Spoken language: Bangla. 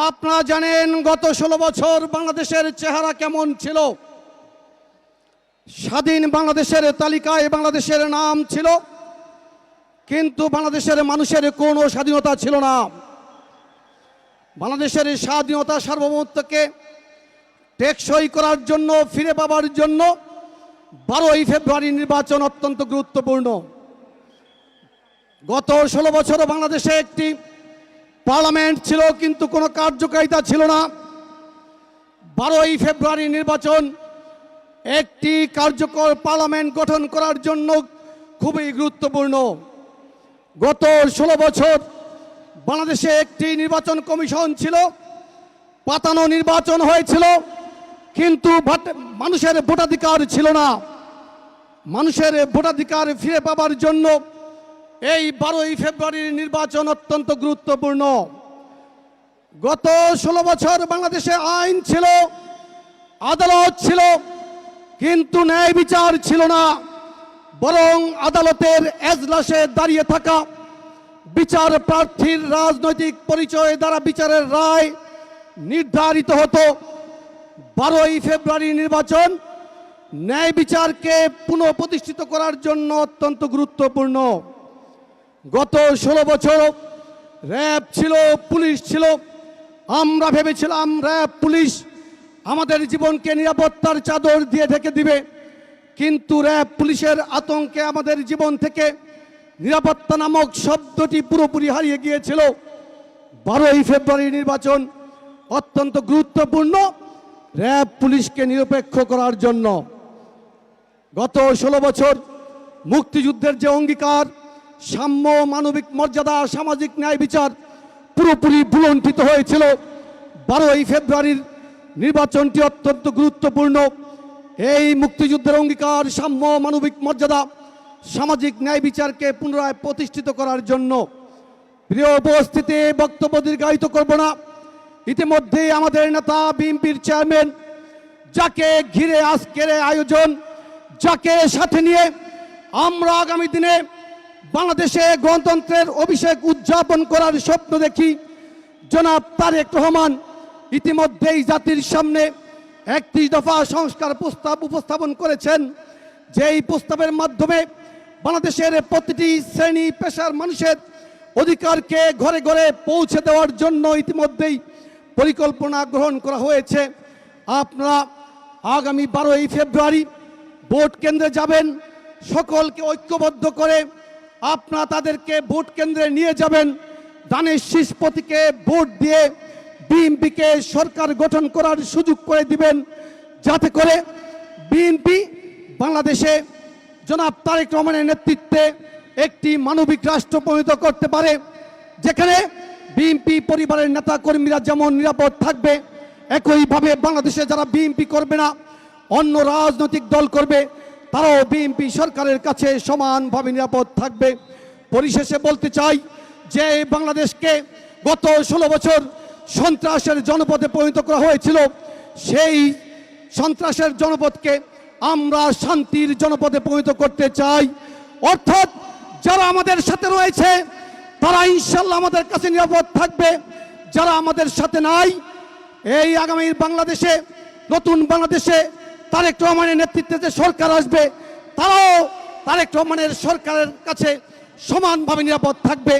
আপনারা জানেন গত 16 বছর বাংলাদেশের চেহারা কেমন ছিল। স্বাধীন বাংলাদেশের তালিকায় বাংলাদেশের নাম ছিল, কিন্তু বাংলাদেশের মানুষের কোনো স্বাধীনতা ছিল না। বাংলাদেশের স্বাধীনতা সার্বভৌমত্বকে টেকসই করার জন্য, ফিরে পাবার জন্য 12ই ফেব্রুয়ারি নির্বাচন অত্যন্ত গুরুত্বপূর্ণ। গত 16 বছর বাংলাদেশে একটি পার্লামেন্ট ছিল, কিন্তু কোনো কার্যকারিতা ছিল না। 12ই ফেব্রুয়ারি নির্বাচন একটি কার্যকর পার্লামেন্ট গঠন করার জন্য খুবই গুরুত্বপূর্ণ। গত 16 বছর বাংলাদেশে একটি নির্বাচন কমিশন ছিল, পাতানো নির্বাচন হয়েছিল, কিন্তু মানুষের ভোটাধিকার ছিল না। মানুষের ভোটাধিকার ফিরে পাবার জন্য এই 12ই ফেব্রুয়ারির নির্বাচন অত্যন্ত গুরুত্বপূর্ণ। গত 16 বছর বাংলাদেশে আইন ছিল, আদালত ছিল, কিন্তু ন্যায় বিচার ছিল না। বরং আদালতের এজলাসে দাঁড়িয়ে থাকা বিচার প্রার্থীর রাজনৈতিক পরিচয় দ্বারা বিচারের রায় নির্ধারিত হতো। 12ই ফেব্রুয়ারি নির্বাচন ন্যায় বিচারকে পুনঃপ্রতিষ্ঠিত করার জন্য অত্যন্ত গুরুত্বপূর্ণ। গত 16 বছর র্যাব ছিল, পুলিশ ছিল। আমরা ভেবেছিলাম র্যাব পুলিশ আমাদের জীবনকে নিরাপত্তার চাদর দিয়ে ঢেকে দিবে, কিন্তু র্যাব পুলিশের আতঙ্কে আমাদের জীবন থেকে নিরাপত্তা নামক শব্দটি পুরোপুরি হারিয়ে গিয়েছিল। 12ই ফেব্রুয়ারি নির্বাচন অত্যন্ত গুরুত্বপূর্ণ র্যাব পুলিশকে নিরপেক্ষ করার জন্য। গত 16 বছর মুক্তিযুদ্ধের যে অঙ্গীকার, সাম্য, মানবিক মর্যাদা, সামাজিক ন্যায় বিচার পুরোপুরি ভুলণ্ঠিত হয়েছিল। 12ই ফেব্রুয়ারির নির্বাচনটি অত্যন্ত গুরুত্বপূর্ণ এই মুক্তিযুদ্ধের অঙ্গীকার, সাম্য, মানবিক মর্যাদা, সামাজিক ন্যায় বিচারকে পুনরায় প্রতিষ্ঠিত করার জন্য। প্রিয় উপস্থিতি, বক্তব্য দীর্ঘায়িত করব না। ইতিমধ্যে আমাদের নেতা বিএনপির চেয়ারম্যান, যাকে ঘিরে আজকের আয়োজন, যাকে সাথে নিয়ে আমরা আগামী দিনে বাংলাদেশে গণতন্ত্রের অভিষেক উদযাপন করার স্বপ্ন দেখি, জনাব তারেক রহমান ইতিমধ্যেই জাতির সামনে 31 দফা সংস্কার প্রস্তাব উপস্থাপন করেছেন। যেই প্রস্তাবের মাধ্যমে বাংলাদেশের প্রতিটি শ্রেণী পেশার মানুষের অধিকারকে ঘরে ঘরে পৌঁছে দেওয়ার জন্য ইতিমধ্যেই পরিকল্পনা গ্রহণ করা হয়েছে। আপনারা আগামী 12ই ফেব্রুয়ারি ভোট কেন্দ্রে যাবেন, সকলকে ঐক্যবদ্ধ করে আপনারা তাদেরকে ভোট কেন্দ্রে নিয়ে যাবেন। ধানের শীষ প্রতীকে ভোট দিয়ে বিএনপিকে সরকার গঠন করার সুযোগ করে দিবেন, যাতে করে বিএনপি বাংলাদেশে জনাব তারেক রহমানের নেতৃত্বে একটি মানবিক রাষ্ট্র পরিণত করতে পারে, যেখানে বিএনপি পরিবারের নেতা কর্মীরা যেমন নিরাপদ থাকবে, একইভাবে বাংলাদেশে যারা বিএনপি করবে না, অন্য রাজনৈতিক দল করবে, তারাও বিএনপি সরকারের কাছে সমানভাবে নিরাপদ থাকবে। পরিশেষে বলতে চাই যে বাংলাদেশকে গত 16 বছর সন্ত্রাসের জনপদে পরিণত করা হয়েছিল, সেই সন্ত্রাসের জনপদকে আমরা শান্তির জনপদে পরিণত করতে চাই। অর্থাৎ যারা আমাদের সাথে রয়েছে তারা ইনশাল্লাহ আমাদের কাছে নিরাপদ থাকবে, যারা আমাদের সাথে নাই, এই আগামী বাংলাদেশে, নতুন বাংলাদেশে তারেক রহমানের নেতৃত্বে যে সরকার আসবে, তারাও তারেক রহমানের সরকারের কাছে সমানভাবে নিরাপদ থাকবে।